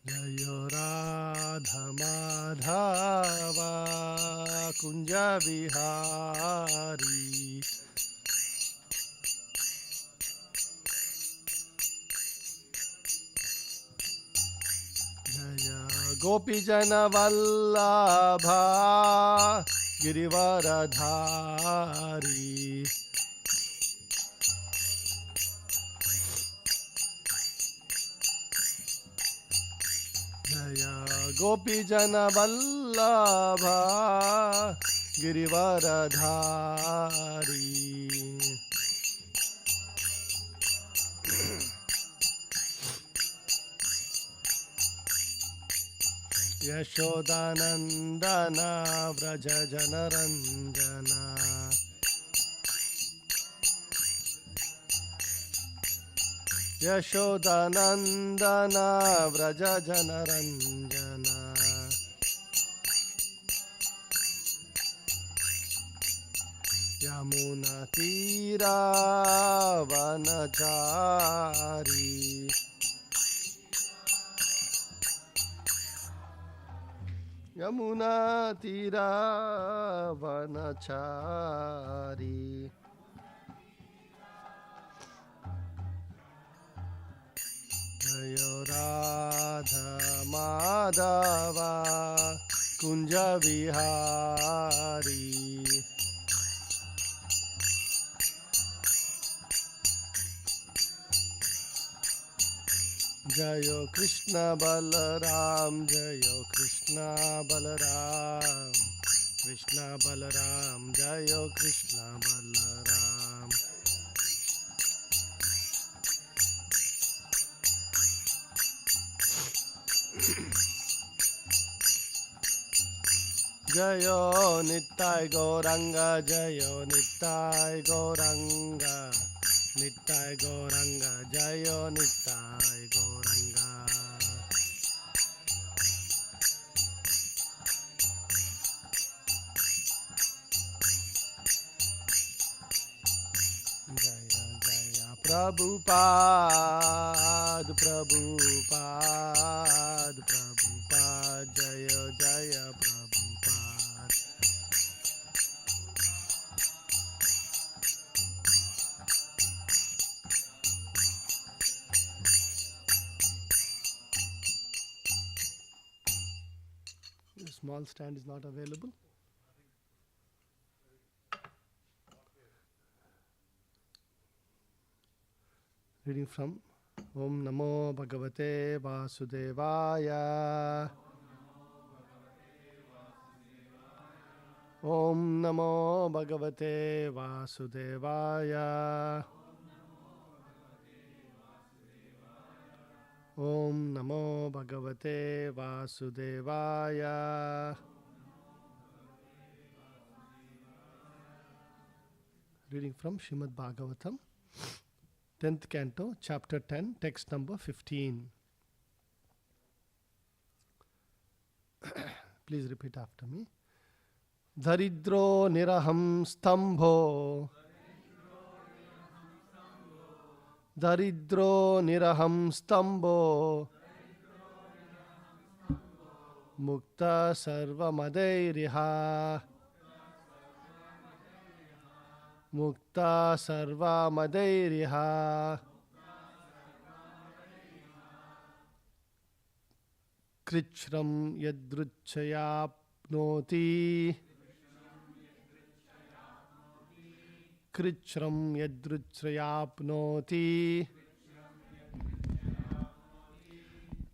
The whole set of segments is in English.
Jayo Radha Madhava Kunja Vihari. Jaya Gopi Jana Vallabha Girivaradhari. Jaya Gopi Jana Vallabha Girivaradhari. Yashodanandana Vraja Janaranjana. Yashodanandana Vraja Janaranjana. Yamuna Tira Vanachari. Yamuna Tira Vanachari. Jayo Radha Madhava Kunja Vihari. Jayo Krishna Balaram, Jayo Krishna Balaram, Krishna Balaram, Jayo Krishna Balaram. Jayo Nittai Gauranga, Jayo Nittai Gauranga, Nittai Gauranga, Jayo Nittai Gauranga. Jaya Jaya Prabhupada, Prabhupada, Prabhupada, Jaya Jaya Prabhupada. The small stand is not available. Reading from Om Namo Bhagavate Vasudevaya. Om Namo Bhagavate Vasudevaya. Om Namo Bhagavate Vasudevaya. Reading from Srimad Bhagavatam, 10th Canto, Chapter 10, Text number 15. Please repeat after me. Dharidro niraham stambho. Dharidro niraham stambho. Mukta sarva madairiha. Mukta sarva madairiha. Krichram yadruchayapnoti. Krichram yadruchayapnoti.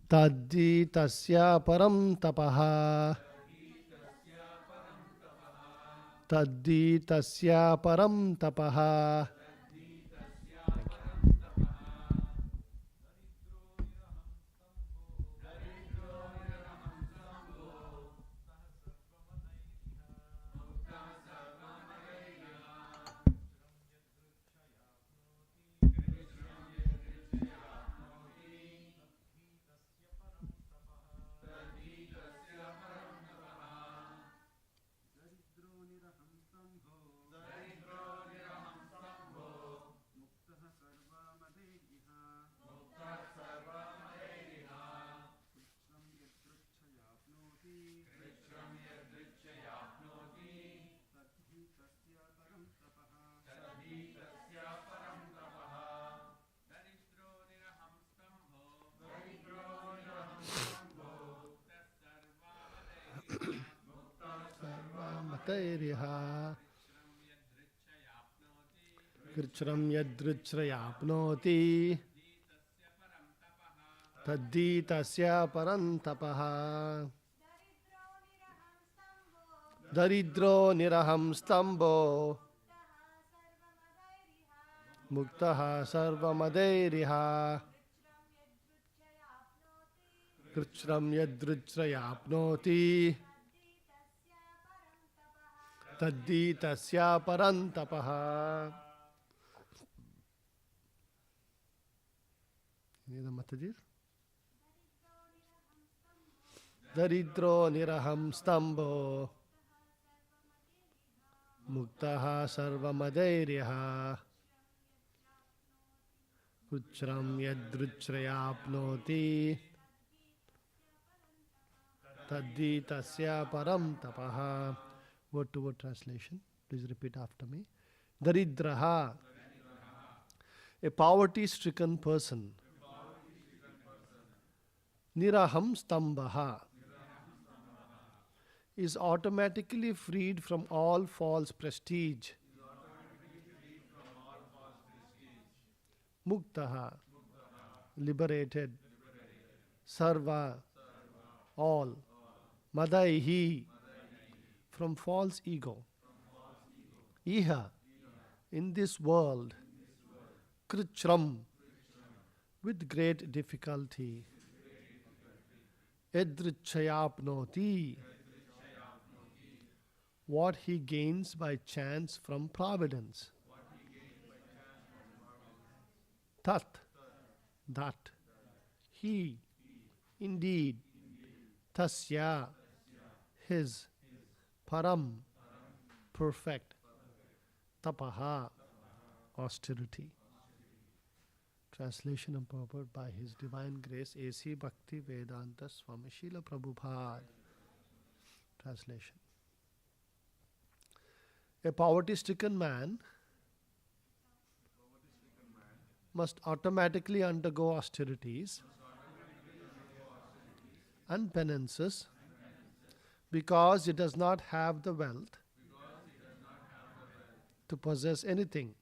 Taddi tasya param tapaha. Taddi tasya param tapaha. madhairiha. Krishram yadruchrayapnoti taddi tasya parantapaha. Daridro niraham stambo muktaha sarvamadairiha. Krishram yadruchrayapnoti taddi tasya parantapaha. Any other mataji? Daridro niraham stambo muktaha sarvamadairiha. Kuchram yadruchrayapnoti taddi tasya param tapaha. Word to word translation. Please repeat after me. Daridraha, a poverty-stricken person. Niraham stambaha, is automatically freed from all false prestige. Muktaha, liberated. Sarva, all. Madaihi, from false ego. Iha, in this world. Krichram, with great difficulty. Edrichayapnoti, what he gains by chance from providence. Tat, that. He, indeed. Tasya, his. Param, perfect. Tapaha, austerity. Translation and purport by His Divine Grace A.C. Bhakti Vedanta Swami Srila Prabhupada. Translation. A poverty-stricken man must automatically undergo austerities and penances because he does not have the wealth to possess anything.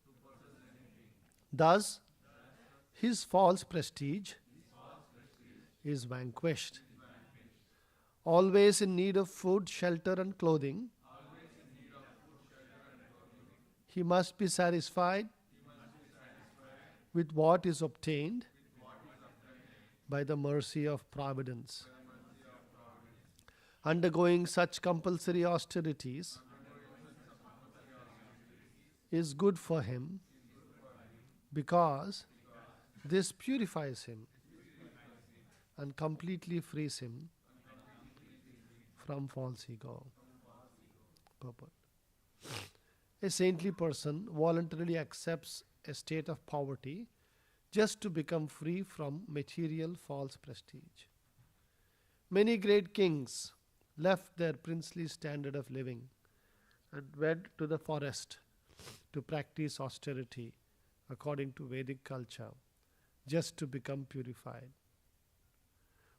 Thus, his false prestige is vanquished. Always in need of food, shelter and clothing, he must be satisfied with what is obtained by the mercy of providence. Undergoing such compulsory austerities is good for him because this purifies him and completely frees him from false ego. Purport. A saintly person voluntarily accepts a state of poverty just to become free from material false prestige. Many great kings left their princely standard of living and went to the forest to practice austerity according to Vedic culture, just to become purified.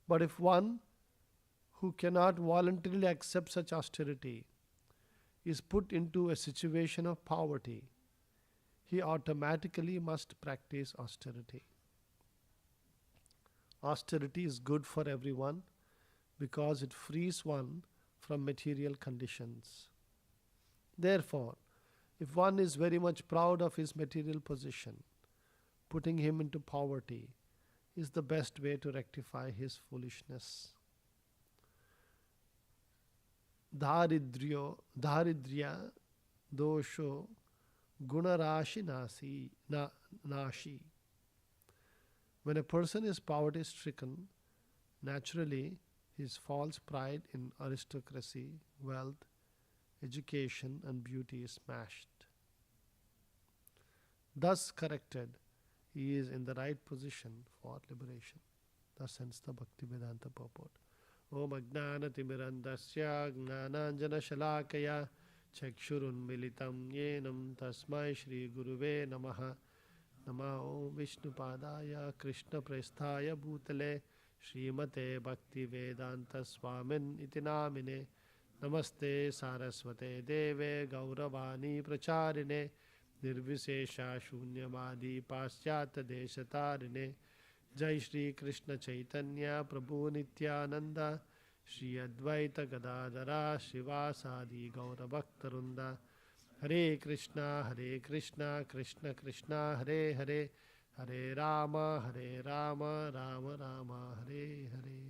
But if one who cannot voluntarily accept such austerity is put into a situation of poverty, he automatically must practice austerity. Austerity is good for everyone because it frees one from material conditions. Therefore, if one is very much proud of his material position, putting him into poverty is the best way to rectify his foolishness. Dharidrya dosho gunarashi nashi. When a person is poverty stricken, naturally his false pride in aristocracy, wealth, education and beauty is smashed. Thus corrected, he is in the right position for liberation. Thus ends the Bhakti Vedanta purport. Om Ajnanatimirandasya Gnananjana Shalakaya Chakshurun Militam Yenam Tasmai Shri Guruve Namaha Nama Om Vishnu Padaya Krishna Presthaya Bhutale Srimate Bhakti Vedanta Swamin Iti Namine Namaste Saraswate Deve Gauravani Pracharine Nirvisesha Shunyamadi Paschata Deshatarine Jai Shri Krishna Chaitanya Prabhu Nityananda Shri Advaita Gadadara Shivasadi Gauravaktarunda Hare Krishna Krishna Krishna Hare Hare Hare Rama Rama Rama Hare Hare.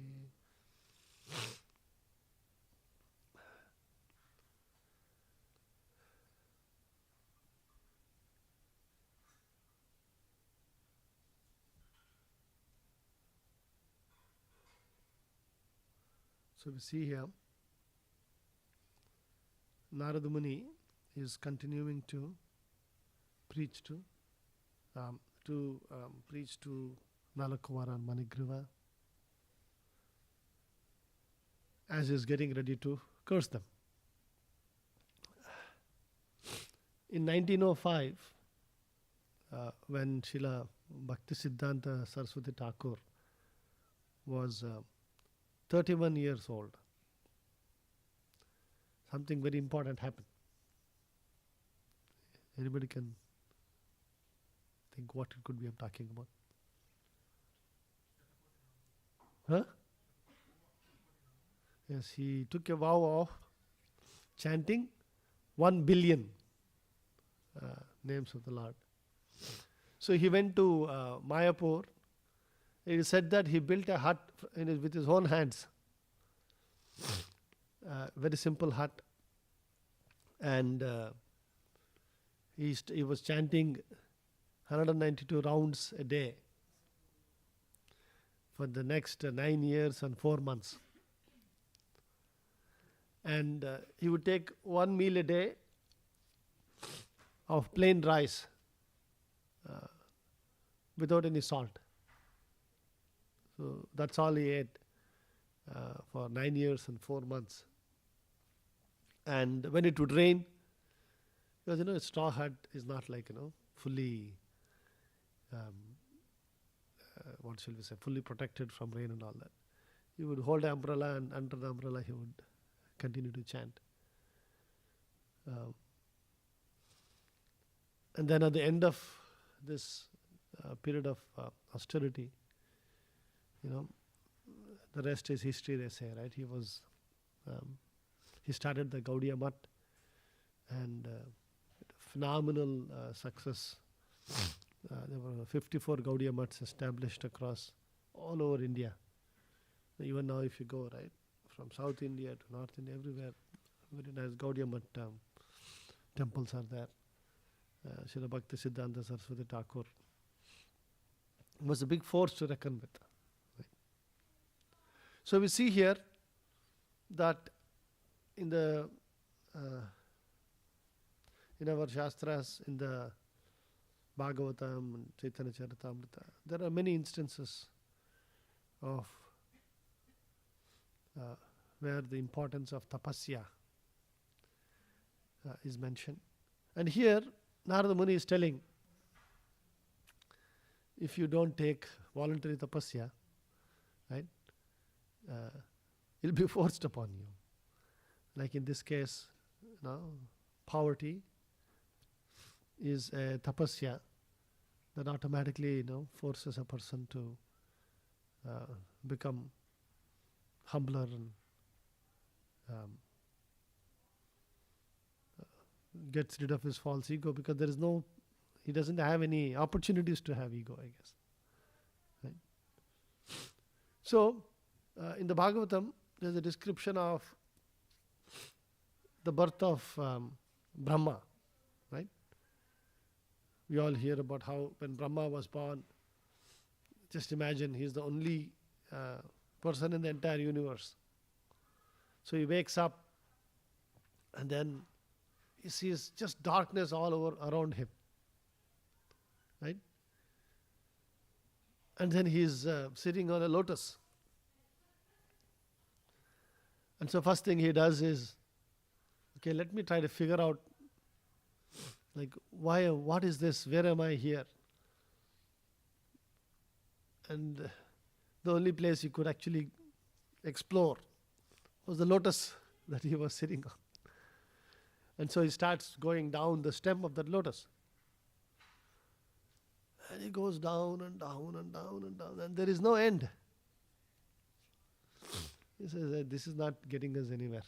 So we see here, Narada Muni is continuing to preach to Nalakumara and Manigriva, as he is getting ready to curse them. In 1905, when Srila Bhaktisiddhanta Saraswati Thakur was 31 years old, something very important happened. Anybody can think what it could be I'm talking about? Huh? Yes, he took a vow of chanting 1 billion names of the Lord. So he went to Mayapur. It is said that he built a hut with his own hands. Very simple hut. And he was chanting 192 rounds a day for the next 9 years and 4 months. And he would take 1 meal a day of plain rice without any salt. So that's all he ate for 9 years and 4 months. And when it would rain, because a straw hut is not like fully what shall we say, fully protected from rain and all that. He would hold an umbrella, and under the umbrella he would continue to chant. And then at the end of this period of austerity, the rest is history, they say, right? He started the Gaudiya Math, and phenomenal success. There were 54 Gaudiya Maths established across all over India. Even now, if you go right from South India to North India, everywhere, very nice Gaudiya Math temples are there. Srila Bhaktisiddhanta Saraswati Thakur was a big force to reckon with. Right? So we see here that in our Shastras, in the Bhagavatam and Chaitanya Charitamrita, there are many instances of where the importance of Tapasya is mentioned. And here, Narada Muni is telling, if you don't take voluntary Tapasya, right, it will be forced upon you. Like in this case, poverty is a Tapasya that automatically forces a person to become humbler and gets rid of his false ego, because he doesn't have any opportunities to have ego, I guess. Right? So, in the Bhagavatam, there's a description of the birth of Brahma, right? We all hear about how when Brahma was born, just imagine he's the only person in the entire universe. So he wakes up and then he sees just darkness all over around him, right? And then he's sitting on a lotus. And so first thing he does is, okay, let me try to figure out, like, what is this? Where am I here? And the only place he could actually explore was the lotus that he was sitting on. And so he starts going down the stem of that lotus. And he goes down and down and down and down, and there is no end. He says, this is not getting us anywhere.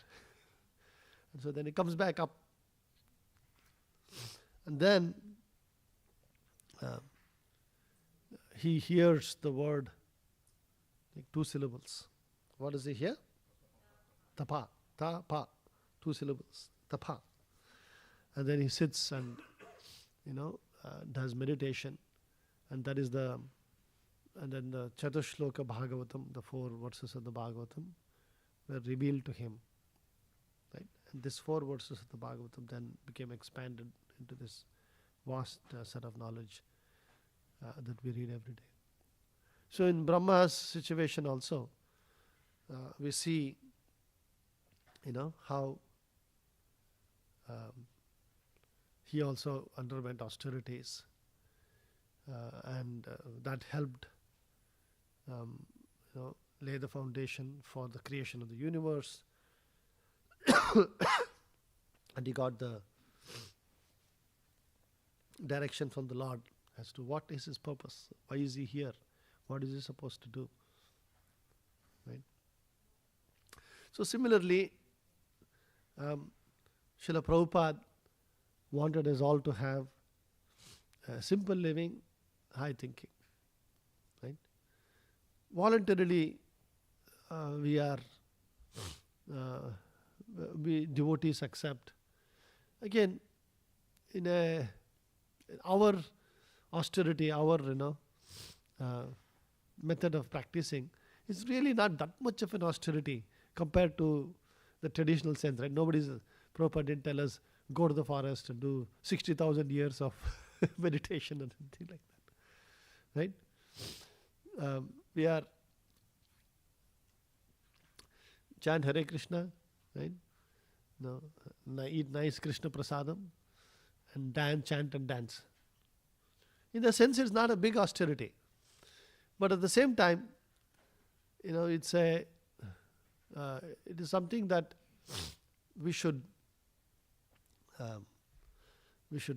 And so then he comes back up. And then he hears the word, like 2 syllables. What does he hear? Tapa. Tapa. 2 syllables. Tapa. And then he sits and, does meditation. And that is and then the Chatushloka Bhagavatam, the 4 verses of the Bhagavatam, were revealed to him. Right? And these 4 verses of the Bhagavatam then became expanded into this vast set of knowledge that we read every day. So in Brahma's situation also, we see, how he also underwent austerities, and that helped, lay the foundation for the creation of the universe. And he got the direction from the Lord as to what is his purpose, why is he here, what is he supposed to do. Right? So similarly, Srila Prabhupada wanted us all to have simple living, high thinking. Right? Voluntarily, we devotees accept. Again, in our austerity, our method of practicing is really not that much of an austerity compared to the traditional sense, right? Prabhupada didn't tell us, go to the forest and do 60,000 years of meditation and things like that, right? We are chant Hare Krishna, right? Eat nice Krishna prasadam and dance, chant and dance. In a sense, it's not a big austerity, but at the same time, it is something that we should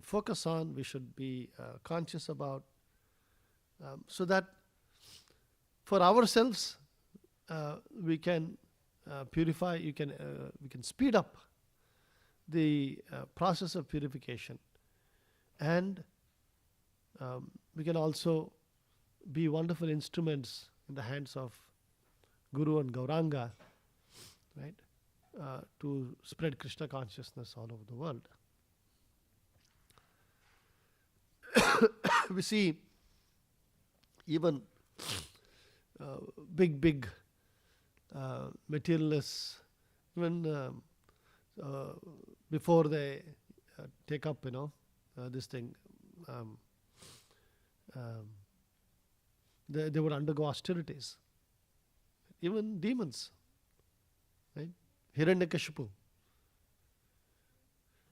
focus on, we should be conscious about, so that for ourselves we can purify. We can speed up the process of purification, and we can also be wonderful instruments in the hands of Guru and Gauranga, right? To spread Krishna consciousness all over the world. We see even big materialists, even before they take up, this thing, they would undergo austerities. Even demons, right? Hiranyakashipu,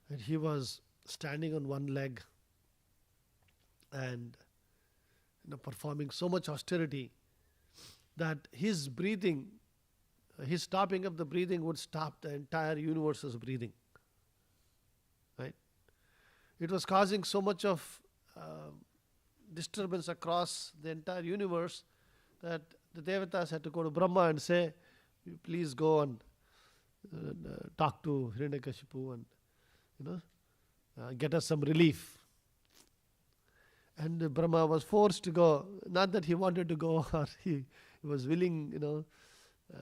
and he was standing on one leg and performing so much austerity that his breathing, his stopping of the breathing would stop the entire universe's breathing. Right? It was causing so much of disturbance across the entire universe that the Devatas had to go to Brahma and say, please go and talk to Hiranyakashipu and get us some relief. And Brahma was forced to go. Not that he wanted to go, or he was willing,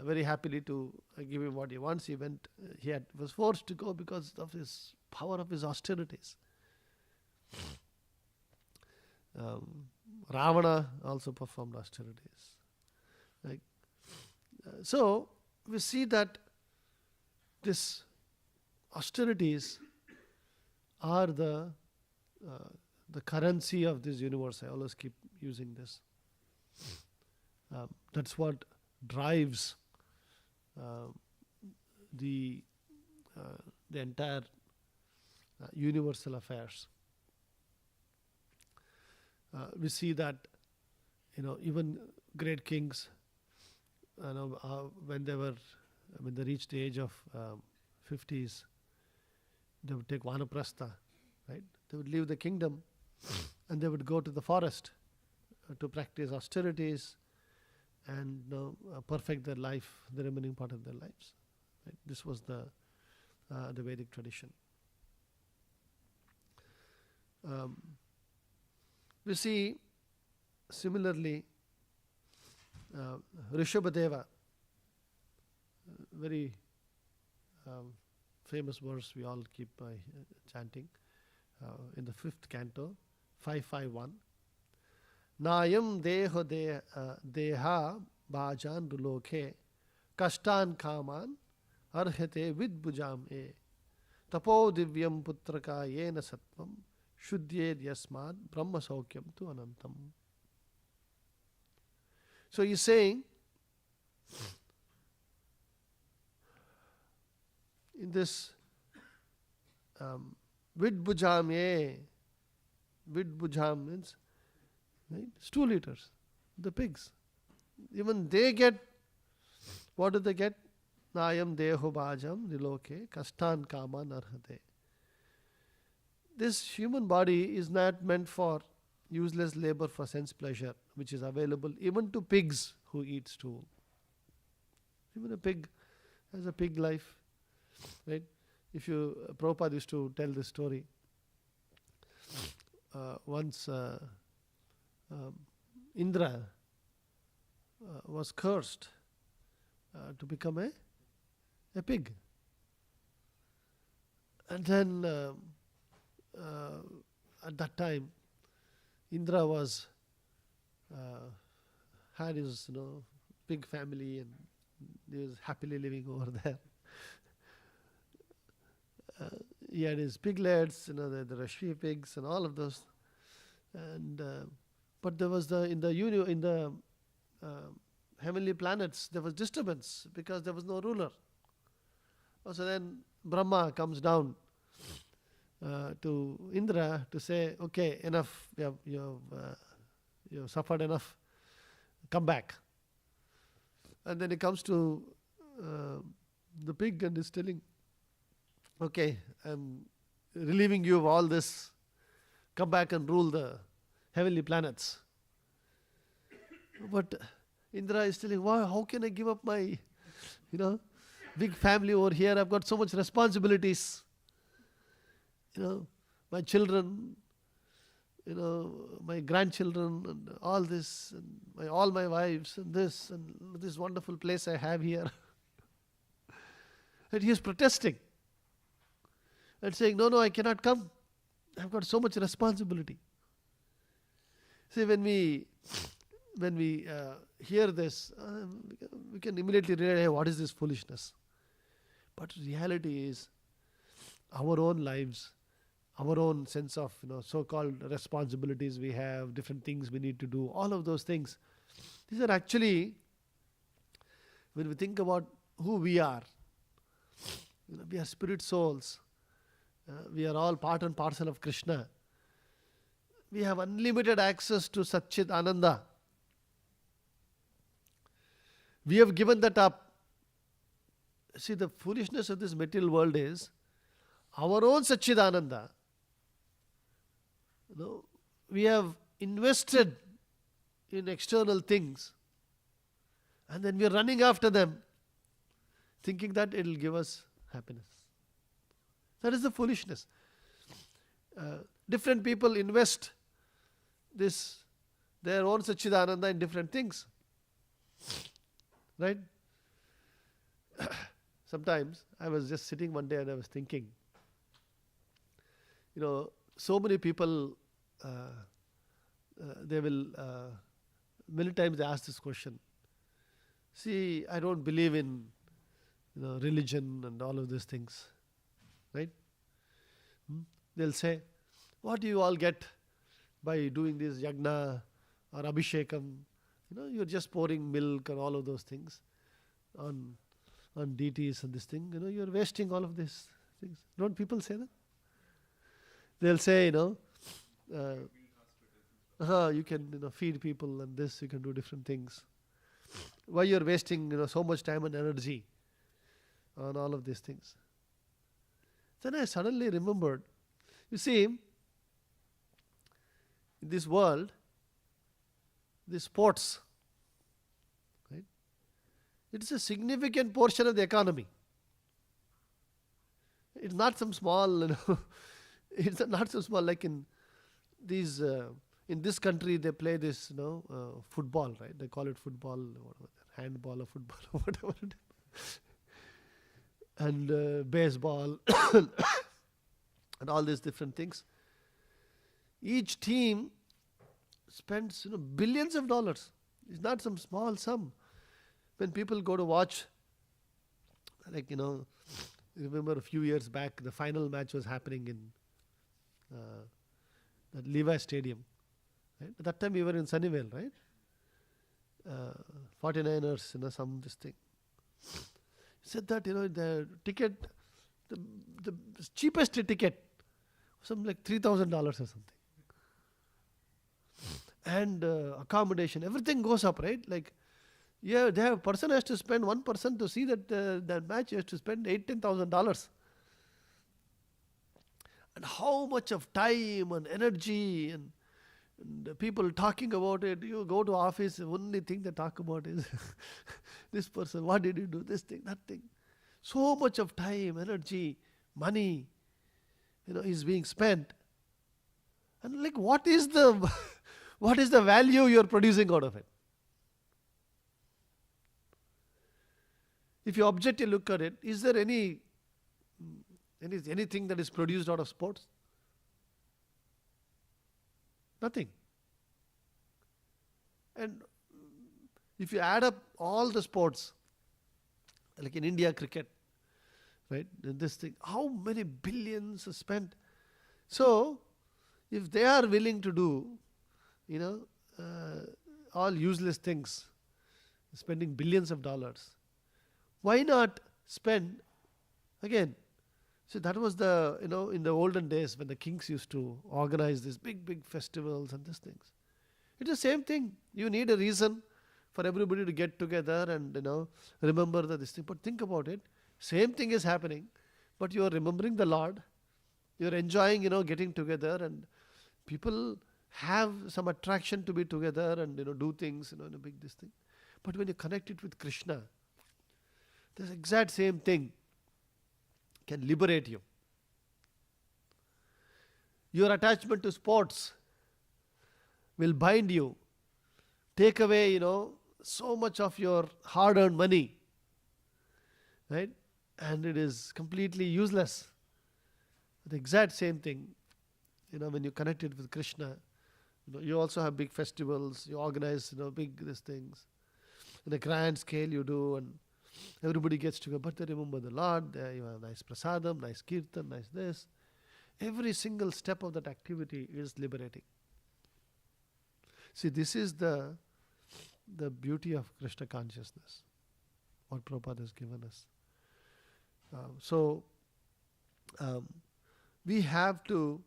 very happily to give him what he wants. He went. Was forced to go because of his power of his austerities. Ravana also performed austerities. So we see that these austerities are the currency of this universe. I always keep using this. That's what drives the entire universal affairs. We see that even great kings, when they reached the age of 50s, they would take vanaprastha, right? They would leave the kingdom and they would go to the forest to practice austerities and perfect their life, the remaining part of their lives. Right? This was the Vedic tradition. We see similarly Rishabhadeva, very famous verse we all keep chanting in the 5th canto, 551. Nayam deha bhajan rulokhe kashtan kaman arhate vidbujam e tapo divyam putraka yena sattvam shuddhyed yasmad brahma saukyam tu anantam. So he's saying, in this vidbujam e, vidbujam means, right, stool eaters, the pigs. Even they get, what do they get? Nayam deho bhajam niloke kastan kaman arhate. This human body is not meant for useless labor for sense pleasure, which is available even to pigs who eat stool. Even a pig has a pig life, right? If you, Prabhupada used to tell this story. Once Indra was cursed to become a pig. And then at that time, Indra was had his big family and he was happily living over there. He had his piglets, the Rashmi pigs and all of those. And but there was in the heavenly planets there was disturbance because there was no ruler. So then Brahma comes down to Indra to say, okay, enough, you have suffered enough, come back. And then he comes to the pig and is telling, okay, I'm relieving you of all this, come back and rule the heavenly planets. But Indra is telling, wow, how can I give up my, big family over here? I've got so much responsibilities. My children, my grandchildren, and all this, and all my wives, and this wonderful place I have here. And he is protesting and saying, no, I cannot come. I've got so much responsibility. See, when we hear this, we can immediately realize, hey, what is this foolishness? But reality is, our own lives, our own sense of so-called responsibilities we have, different things we need to do, all of those things. These are actually, when we think about who we are, we are spirit souls. We are all part and parcel of Krishna. We have unlimited access to Satchit Ananda. We have given that up. See, the foolishness of this material world is our own Satchidananda. We have invested in external things and then we are running after them thinking that it will give us happiness. That is the foolishness. Different people invest their own Satchidananda in different things. Right? Sometimes I was just sitting one day and I was thinking, so many people, they will, many times they ask this question. See, I don't believe in, religion and all of these things. Right? They'll say, what do you all get by doing this yagna or abhishekam? You're just pouring milk and all of those things on deities and this thing. You're wasting all of these things. Don't people say that? They'll say, you can feed people and this, you can do different things. Why you're wasting so much time and energy on all of these things? Then I suddenly remembered, you see, in this world, the sports, right? It is a significant portion of the economy. It's not some small, it's not so small like in these, in this country they play this, football, right? They call it football, whatever, handball or football or whatever it is. And baseball and all these different things. Each team spends billions of dollars. It's not some small sum. When people go to watch, like remember a few years back, the final match was happening in the Levi Stadium. Right? At that time we were in Sunnyvale, right? 49ers, some this thing. He said that the ticket, the cheapest ticket, something like $3,000 or something. And accommodation, everything goes up, right? Like, yeah, the person has to spend, one person to see that match, he has to spend $10,000. And how much of time and energy and people talking about it. You go to office, the only thing they talk about is this person, what did you do, this thing, that thing. So much of time, energy, money, is being spent. And like, what is the what is the value you're producing out of it? If you objectively look at it, is there anything that is produced out of sports? Nothing. And if you add up all the sports, like in India, cricket, right? This thing, how many billions are spent? So, if they are willing to do, all useless things, spending billions of dollars, why not spend again? So that was the, in the olden days when the kings used to organize these big, big festivals and these things. It's the same thing. You need a reason for everybody to get together and, remember this thing. But think about it. Same thing is happening, but you are remembering the Lord. You're enjoying, getting together, and people have some attraction to be together and, do things, in a big this thing. But when you connect it with Krishna, this exact same thing can liberate you. Your attachment to sports will bind you, take away, so much of your hard-earned money, right? And it is completely useless. The exact same thing, when you connect it with Krishna, you also have big festivals, you organize, big these things. In a grand scale you do, and everybody gets together, but they remember the Lord, you have nice prasadam, nice kirtan, nice this. Every single step of that activity is liberating. See, this is the beauty of Krishna consciousness, what Prabhupada has given us. We have to,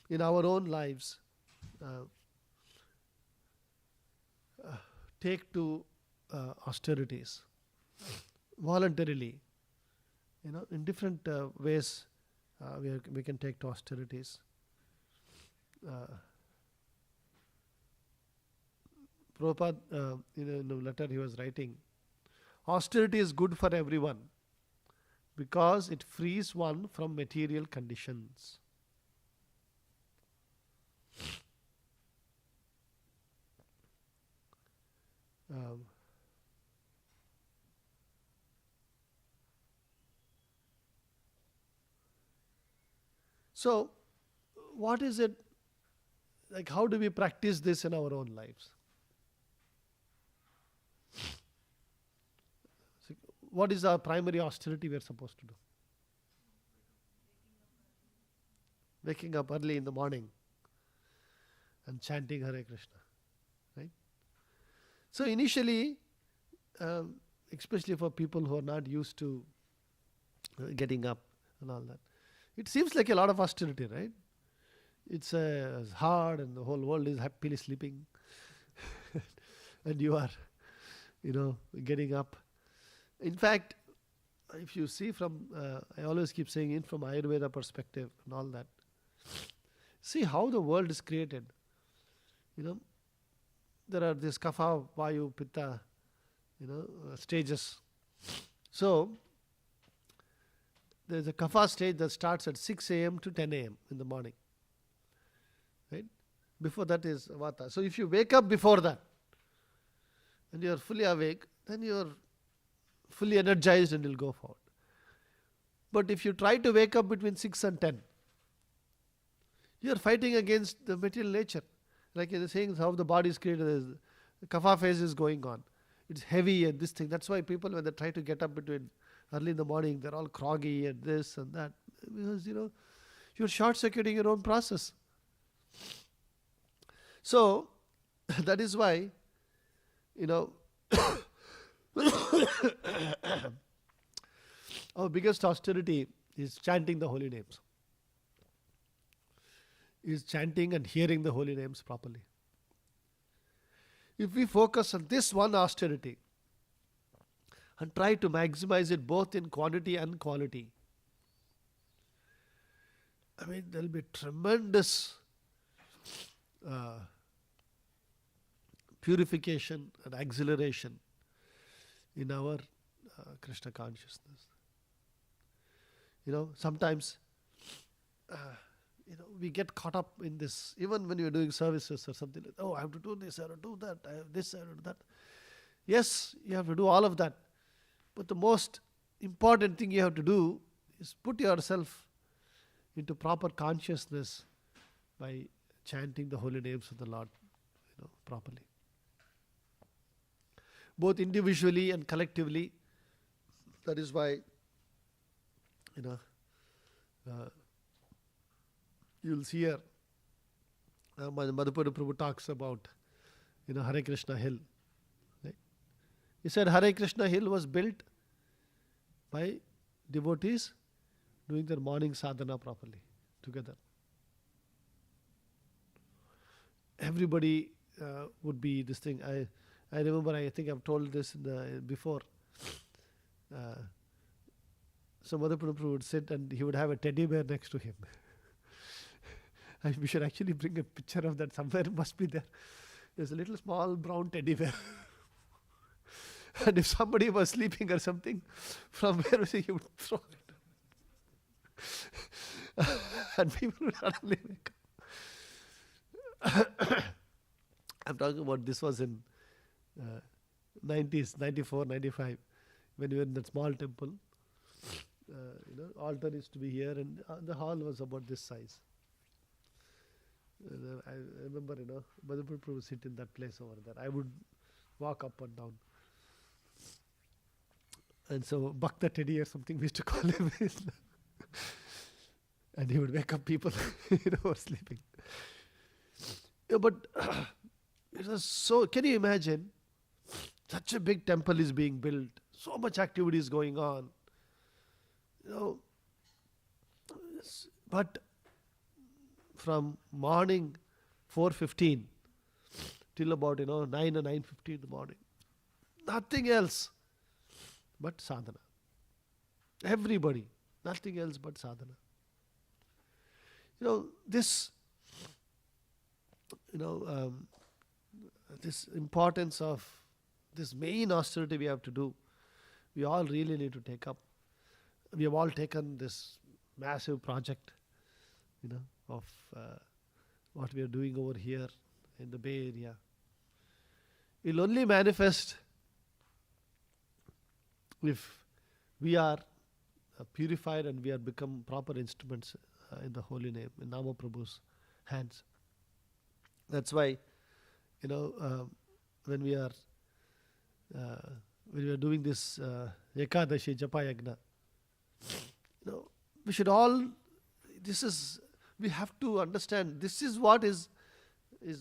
in our own lives, take to austerities voluntarily, in different ways. We can take to austerities. Prabhupada, in a letter he was writing, austerity is good for everyone because it frees one from material conditions. So, what is it, like how do we practice this in our own lives? So what is our primary austerity we are supposed to do? Waking up early in the morning and chanting Hare Krishna, right? So initially, especially for people who are not used to getting up and all that, it seems like a lot of austerity, right? It's hard and the whole world is happily sleeping and you are, getting up. In fact, if you see from, I always keep saying it from Ayurveda perspective and all that, see how the world is created. There are this kapha, vayu, pitta, stages. So, there's a kapha stage that starts at 6 a.m. to 10 a.m. in the morning. Right? Before that is vata. So, if you wake up before that and you are fully awake, then you are fully energized and you'll go forward. But if you try to wake up between 6 and 10, you are fighting against the material nature. Like you're saying, how the body is created, the kapha phase is going on. It's heavy and this thing. That's why people, when they try to get up between early in the morning, they're all groggy and this and that. Because, you're short-circuiting your own process. So, that is why, our biggest austerity is chanting the holy names. Is chanting and hearing the holy names properly. If we focus on this one austerity and try to maximize it both in quantity and quality, there will be tremendous purification and acceleration in our Krishna consciousness. Sometimes we get caught up in this, even when you're doing services or something like, I have to do this, I have to do that, I have this, I have to do that. Yes, you have to do all of that. But the most important thing you have to do is put yourself into proper consciousness by chanting the holy names of the Lord, properly. Both individually and collectively. That is why, you'll see here, Madhupuri Prabhu talks about, Hare Krishna Hill. Right? He said Hare Krishna Hill was built by devotees doing their morning sadhana properly, together. Everybody would be this thing. I remember, I think I've told this before. So Madhupuri Prabhu would sit and he would have a teddy bear next to him. We should actually bring a picture of that somewhere. It must be there. There's a little small brown teddy bear. And if somebody was sleeping or something, from where he would throw it. And people would suddenly wake up. I'm talking about this was in 90s, 94, 95, when we were in that small temple. Altar used to be here and the hall was about this size. I remember, Madhupuri Prabhu would sit in that place over there. I would walk up and down. And so, Bhakta Teddy or something we used to call him. And he would wake up people who were sleeping. But it was so, can you imagine? Such a big temple is being built. So much activity is going on. But from morning 4:15 till about 9 or 9:50 in the morning, nothing else but sadhana. Everybody, nothing else but sadhana. This this importance of this main austerity we have to do, we all really need to take up. We have all taken this massive project, of what we are doing over here in the Bay Area. It will only manifest if we are purified and we are become proper instruments in the holy name, in Nama Prabhu's hands. That's why, when we are doing this Ekadashi Japa Yagna, we should all, we have to understand, this is what is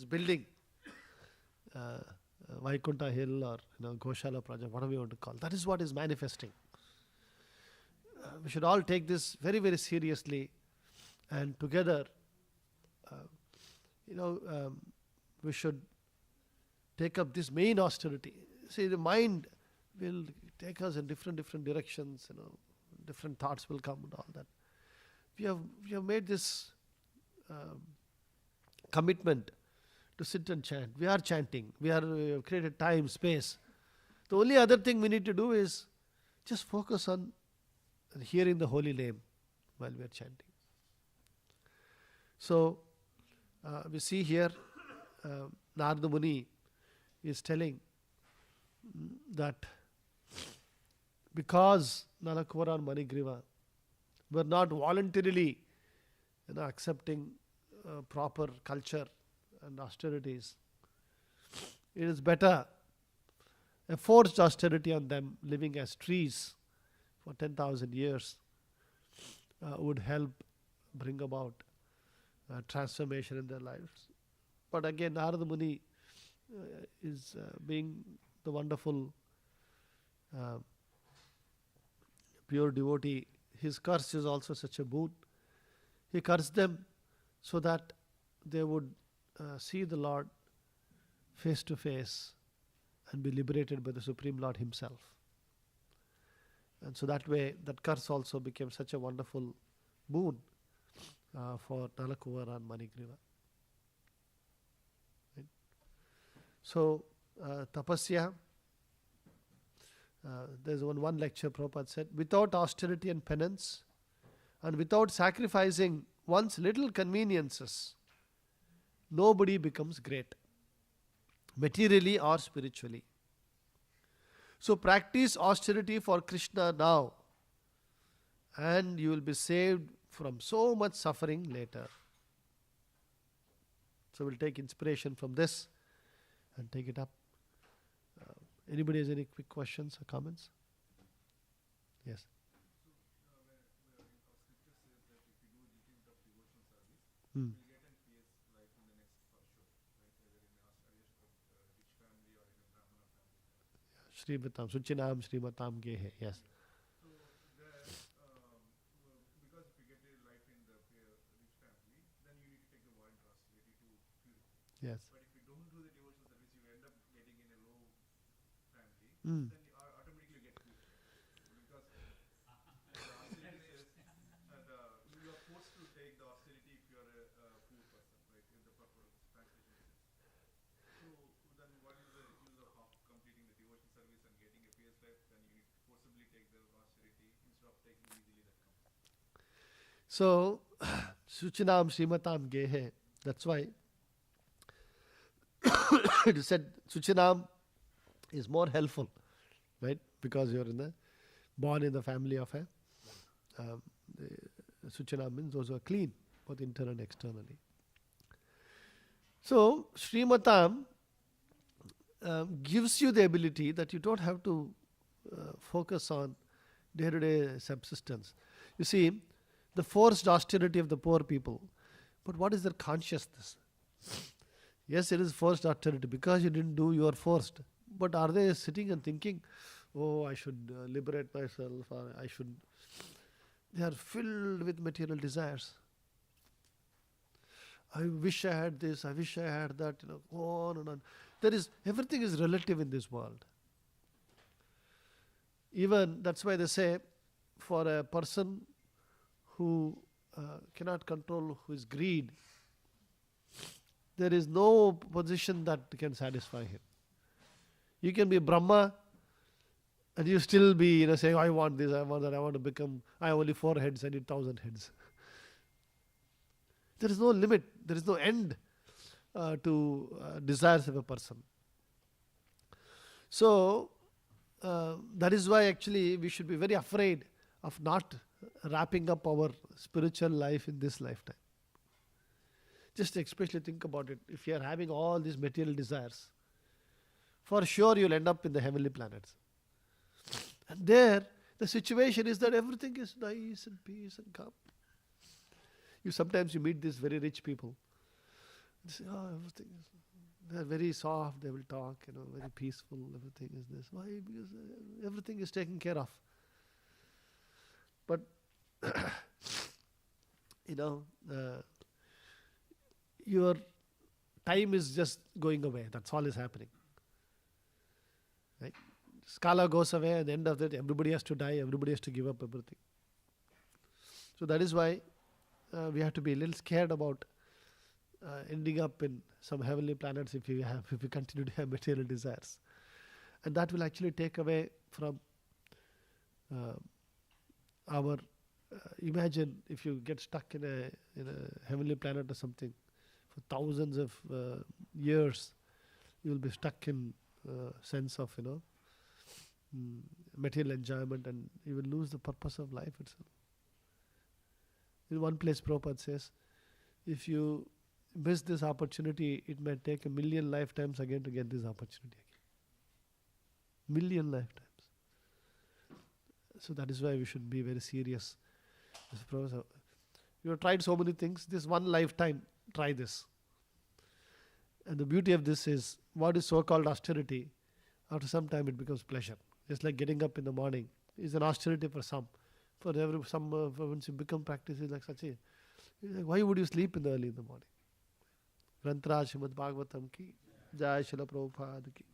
building Vaikunta Hill or Goshala project, whatever you want to call. That is what is manifesting. We should all take this very, very seriously, and together, we should take up this main austerity. See, the mind, will take us in different directions, different thoughts will come and all that. We have made this commitment to sit and chant. We are chanting. We have created time, space. The only other thing we need to do is just focus on hearing the holy name while we are chanting. So, we see here, Narada Muni is telling that because Nalakuvara and Manigriva were not voluntarily accepting proper culture and austerities, it is better a forced austerity on them living as trees for 10,000 years would help bring about transformation in their lives. But again, Narada Muni is being the wonderful pure devotee. His curse is also such a boon. He cursed them so that they would see the Lord face to face and be liberated by the Supreme Lord Himself. And so that way, that curse also became such a wonderful boon for Nalakuvara and Manigriva. Right? So, Tapasya, there's one lecture Prabhupada said, without austerity and penance, and without sacrificing one's little conveniences, nobody becomes great, materially or spiritually. So practice austerity for Krishna now, and you will be saved from so much suffering later. So we'll take inspiration from this and take it up. Anybody has any quick questions or comments? Yes. Hmm. Srimatam, Suchinam Srimatam Gehe, yes. So there, because if you get a life in the rich family, then you need to take the voluntary austerity to purify. Yes. But if you don't do the devotional service, you end up getting in a low family, Mm. then you automatically get purified. Because the austerity says, and you are forced to take the austerity if you are a poor person, right? If the proper translation is. So then what is the use of completing the devotion service and getting a PS life? Then you need to forcibly take the austerity instead of taking easily that comes. So, Suchinam Srimatam Gehe, that's why it is said Suchinam is more helpful, right? Because you're born in the family of a Suchinam means those who are clean, both internally and externally. So, Srimatam gives you the ability that you don't have to focus on day-to-day subsistence. You see, the forced austerity of the poor people, but what is their consciousness? Yes, it is forced austerity because you didn't do, you are forced. But are they sitting and thinking, oh, I should liberate myself, or I should... They are filled with material desires. I wish I had this, I wish I had that, on and on. Everything is relative in this world. Even, that's why they say, for a person who cannot control his greed, there is no position that can satisfy him. You can be Brahma and you still be saying, I want this, I want that, I want to become, I have only 4 heads, I need 1,000 heads. There is no limit, there is no end to desires of a person. So, that is why actually we should be very afraid of not wrapping up our spiritual life in this lifetime. Just especially think about it. If you are having all these material desires, for sure you'll end up in the heavenly planets. And there, the situation is that everything is nice and peace and calm. Sometimes you meet these very rich people. They say, everything is... They are very soft, they will talk, very peaceful, everything is this. Why? Because everything is taken care of. But, your time is just going away. That's all is happening. Right? Scala goes away, at the end of it, everybody has to die, everybody has to give up everything. So that is why we have to be a little scared about ending up in some heavenly planets if we continue to have material desires, and that will actually take away from our imagine if you get stuck in a heavenly planet or something for thousands of years, you will be stuck in sense of material enjoyment, and you will lose the purpose of life itself. In one place Prabhupada says, if you miss this opportunity, it may take 1,000,000 lifetimes again to get this opportunity again. 1,000,000 lifetimes. So that is why we should be very serious. You have tried so many things. This one lifetime, try this. And the beauty of this is, what is so-called austerity, after some time it becomes pleasure. Just like getting up in the morning is an austerity for some. For once you become practicing like such like, why would you sleep early in the morning? Granthra Srimad Bhagavatam ki Jai Srila Prabhupada ki